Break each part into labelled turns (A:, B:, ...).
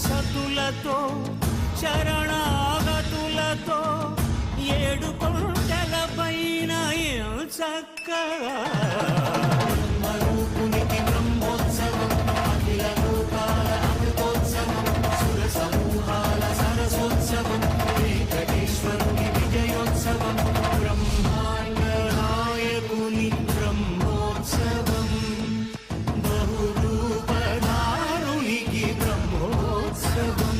A: సతులతో శరణాగతులతో ఏడు కొండల పైన చక్కగా బ్రహ్మరూపునికి బ్రహ్మోత్సవం అఖిల లోకాల అమృతోత్సవం సుర సమూహాల సరసోత్సవం వెంకటేశ్వరుని విజయోత్సవం బ్రహ్మాండ నాయకుని బ్రహ్మోత్సవం బహురూపధారునికి బ్రహ్మోత్సవం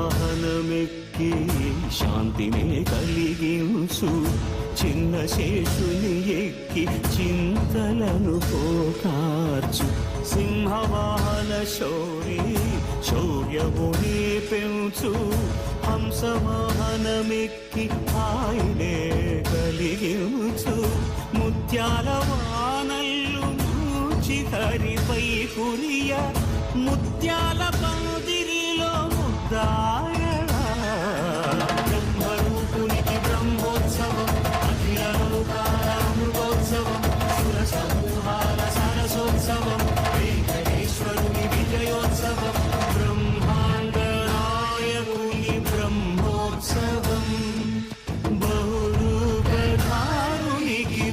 A: శేషవాహనమెక్కి శాంతినే కలిగించు చిన్న శేషుని ఎక్కి చింతలను పోకార్చు సింహవాహన శౌర్యముని పెంచు హంసవాహనమెక్కి ఆయనే కలిగించు ముత్యాల వానల్లు మూచి హరిపై కురియ ముత్యాల పందిరిలో బ్రహ్మరూపునికి బ్రహ్మోత్సవం అఖిల లోకాల అమృతోత్సవం సుర సమూహాల సరసోత్సవం వెంకటేశ్వరుని విజయోత్సవం బ్రహ్మాండ నాయకుని బ్రహ్మోత్సవం బహురూపధారునికి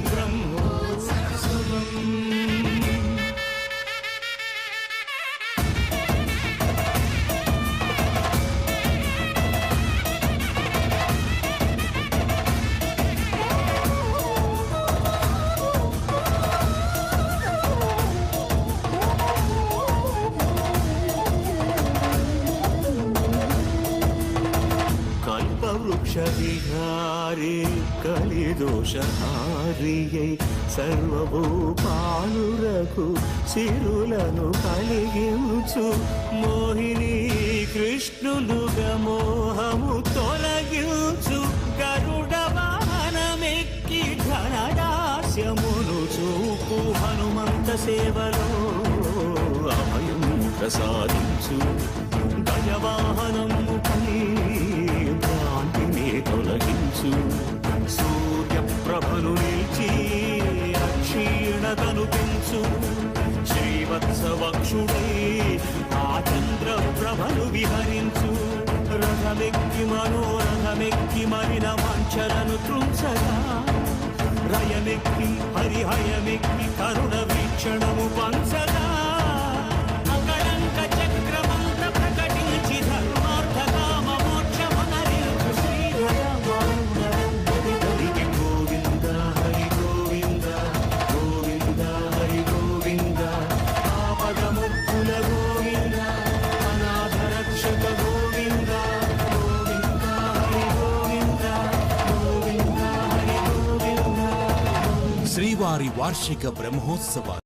A: బ్రహ్మోత్సవం. వృక్షవిహారే కలిదోషహారియై సర్వభూపాలురకు సిరులను కలిగించు మోహిని కృష్ణులుగా మోహము తొలగించు గరుడ వాహనమెక్కి ఘనదాస్యమును చూపు హనుమంత సేవలో అభయం ప్రసాదించు గజవాహనము పై భ్రాంతిని తొలగించు సూర్యప్రభను నిలిచి అక్షీణతను పెంచు శ్రీవత్సవక్షుడై ఆ చంద్రప్రభను విహరించు రథమెక్కి మనోరథమెక్కి మరిన వాంఛలను త్రుంచగా రయమెక్కి హరిహయమెక్కి కరుణ వీక్షణము పంచగా
B: శ్రీవారి వార్షిక బ్రహ్మోత్సవాలు